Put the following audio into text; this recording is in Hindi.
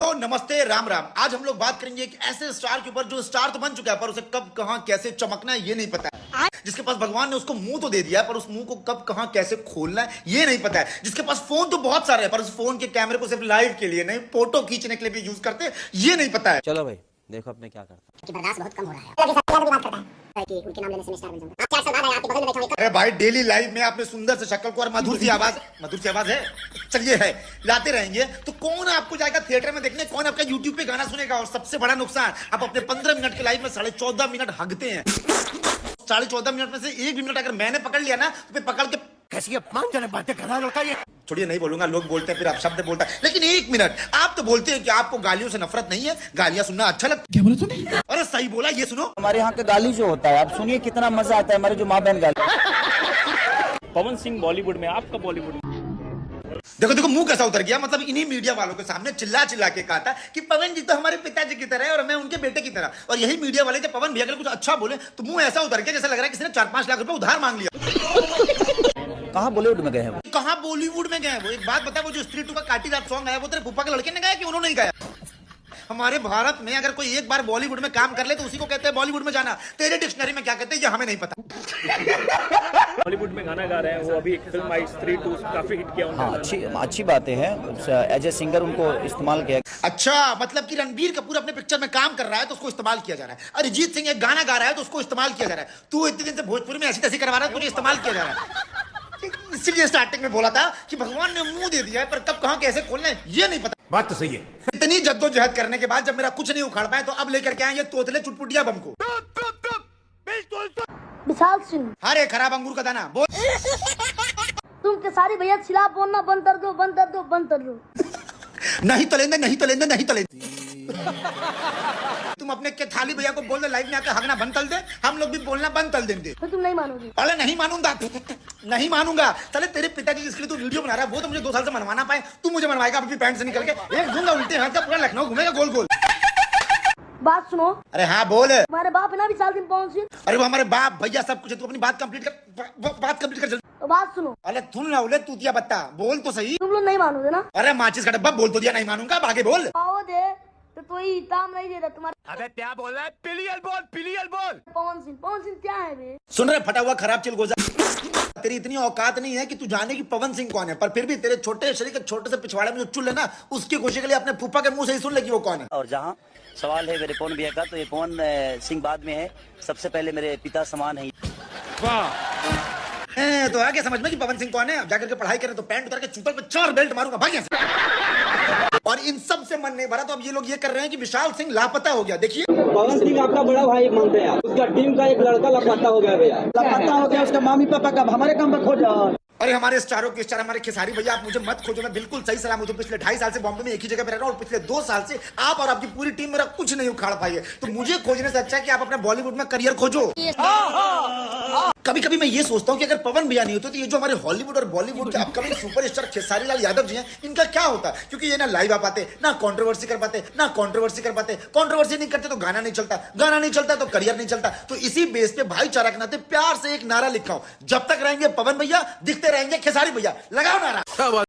तो नमस्ते राम राम। आज हम लोग बात करेंगे एक ऐसे स्टार के ऊपर जो स्टार तो बन चुका है पर उसे कब कहां कैसे चमकना है ये नहीं पता है। जिसके पास भगवान ने उसको मुंह तो दे दिया है पर उस मुंह को कब कहां कैसे खोलना है ये नहीं पता है। जिसके पास फोन तो बहुत सारे हैं पर उस फोन के कैमरे को सिर्फ लाइव के लिए नहीं फोटो खींचने के लिए भी यूज करते ये नहीं पता है। चलो भाई देखो अब मैं क्या करता हूं। बर्दाश्त बहुत कम हो रहा है कि उनके नाम लेने से मैं स्टार बन जाऊंगा। आप 4 साल बाद आए, आपके बगल में बैठा हूं। अरे भाई डेली लाइव में आपने सुंदर से शक्ल को और मधुर सी आवाज है चलिए है लाते रहेंगे तो कौन आपको जाएगा थिएटर में देखने, कौन आपका यूट्यूब पे गाना सुनेगा। और सबसे बड़ा नुकसान आप अपने 15 मिनट के लाइव में 14.5 मिनट हगते हैं। 14.5 मिनट में से 1 मिनट अगर मैंने पकड़ लिया ना तो फिर पकड़ के कैसी अपमानजनक बातें कर रहा है लड़का ये। छोड़िए नहीं बोलूंगा, लोग बोलते हैं फिर आप शब्द बोलता है लेकिन 1 मिनट आप तो बोलते हैं कि आपको गालियों से नफरत नहीं है, गालियां सुनना अच्छा लगता है। क्या बोला तूने? अरे सही बोला, ये सुनो हमारे यहाँ का गाली जो होता है आप सुनिए कितना मजा आता है। हमारे जो माँ बहन गाली। पवन सिंह बॉलीवुड में, आपका बॉलीवुड में। देखो देखो मुंह कैसा उतर गया। मतलब इन्हीं मीडिया वालों के सामने चिल्ला चिल्ला के कहा था कि पवन जी तो हमारे पिताजी की तरह है और मैं उनके बेटे की तरह। और यही मीडिया वाले जब पवन भैया के लिए कुछ अच्छा बोले तो मुंह ऐसा उतर गया जैसा लग रहा है किसी ने 4-5 लाख रुपए उधार मांग लिया। कहाँ बॉलीवुड में गए हैं वो? कहाँ बॉलीवुड में गए वो? एक बात बता, वो जो स्त्री 2 का काटी रात सॉन्ग आया वो तेरे फूफा के लड़के ने गाया कि उन्होंने गाया? हमारे भारत में अगर कोई एक बार बॉलीवुड में काम कर ले तो उसी को कहते हैं बॉलीवुड में जाना। तेरे डिक्शनरी में क्या कहते हैं ये हमें नहीं पता। बॉलीवुड में गाना गा रहे हैं वो, अभी एक फिल्म आई स्त्री 2 काफी हिट किया उन्होंने। हाँ अच्छी बातें हैं, एज ए सिंगर उनको इस्तेमाल किया। अच्छा मतलब कि रणबीर कपूर अपने पिक्चर में काम कर रहा है तो उसको इस्तेमाल किया जा रहा है। अरिजीत सिंह एक गाना गा रहा है तो उसको इस्तेमाल किया जा रहा है। तू इतने दिन से भोजपुरी में ऐसी तैसी करवा रहा है, तुझे इस्तेमाल किया जा रहा है। इसलिए स्टार्टिंग में बोला था कि भगवान ने मुंह दे दिया है पर कब कहां कैसे खोलना है ये नहीं पता। बात तो सही है। इतनी जद्दोजहद करने के बाद जब मेरा कुछ नहीं उखाड़ पाए तो अब लेकर के आए ये तोतले चुटपुटिया बम को। विशाल सिंह, अरे खराब अंगूर का दाना बोल। तुम के सारी भैया खिलाफ बोलना बंद कर दो, बंद कर दो, बंद कर दो। नहीं तो लेंगे, नहीं तो लेंगे, नहीं तो लेंगे। तुम अपने के थाली भैया को बोल दे लाइव में आकर हगना बंद कर दे, हम लोग भी बोलना बंद कर देंगे। तो तुम नहीं मानोगे? अरे नहीं मानूंगा, नहीं मानूंगा। चले तेरे पिताजी जिसके लिए तू वीडियो बना रहा है वो तो मुझे 2 साल से मनवाना पाए, तू मुझे मनवाएगा अपनी पैंट से निकल के। एक दूंगा उल्टे हाथ का, पूरा लखनऊ घूमेगा गोल गोल। बात सुनो। अरे हाँ बोल। हमारे बाप है ना विशाल सिंह, पवन सिंह। अरे वो हमारे बाप भैया सब कुछ है, तू अपनी बात कंप्लीट कर जल्दी। तो बात सुनो। अरे सुन ना उले तूतिया बत्ता, बोल तो सही। तुम लोग नहीं मानोगे ना? अरे माचिस का डब्बा बोल तो दिया, नहीं मानूंगा, अब आगे बोल। आओ दे तो कोई दाम नहीं दे रहा तुम्हारे। अबे क्या बोल रहा है? पिलियल बोल, पिलियल बोल। पवन सिंह क्या है बे? सुन रहे फटा हुआ खराब चिलगोजा, तेरी इतनी औकात नहीं है कि तू जाने की पवन सिंह कौन है, पर फिर भी तेरे छोटे शरीर के छोटे से पिछवाड़े में जो चुल है ना उसकी खुशी के लिए अपने फूफा के मुंह से ही सुन ले कि वो कौन है। और जहाँ सवाल है मेरे पवन भैया का, तो ये पवन सिंह बाद में है, सबसे पहले मेरे पिता समान है। तो आगे समझ में कि पवन सिंह कौन है। अब जाकर के पढ़ाई करें तो पैंट उतार के चूतल पे 4 बेल्ट मारूंगा, भाग यहाँ से। और इन सब से मन नहीं भरा तो अब ये लोग ये कर रहे हैं कि विशाल सिंह लापता हो गया। देखिए पवन सिंह आपका बड़ा भाई मानते हैं, उसका टीम का एक लड़का लापता हो गया भैया। लापता हो गया उसका मम्मी पापा का, हमारे काम पर खोजा। अरे हमारे स्टारों के स्टार हमारे खेसारी भैया, आप मुझे मत खोजो, मैं बिल्कुल सही सलाम हूँ। तो पिछले 2.5 साल से बॉम्बे में एक ही जगह पे रह रहा हूँ और पिछले 2 साल से आप और आपकी पूरी टीम मेरा कुछ नहीं उखाड़ पाई है। तो मुझे खोजने से अच्छा है कि आप अपना बॉलीवुड में करियर खोजो। कभी कभी मैं ये सोचता हूँ कि अगर पवन भैया नहीं होते तो ये जो हमारे हॉलीवुड और बॉलीवुड के अपकमिंग सुपरस्टार खेसारी लाल यादव जी हैं इनका क्या होता, क्योंकि ये ना लाइव आ पाते, ना कंट्रोवर्सी कर पाते, कंट्रोवर्सी नहीं करते तो गाना नहीं चलता तो करियर नहीं चलता। तो इसी बेस पे भाईचारा के नाते प्यार से एक नारा लिखा हूं, जब तक रहेंगे पवन भैया दिखते रहेंगे खेसारी भैया। लगाओ नारा।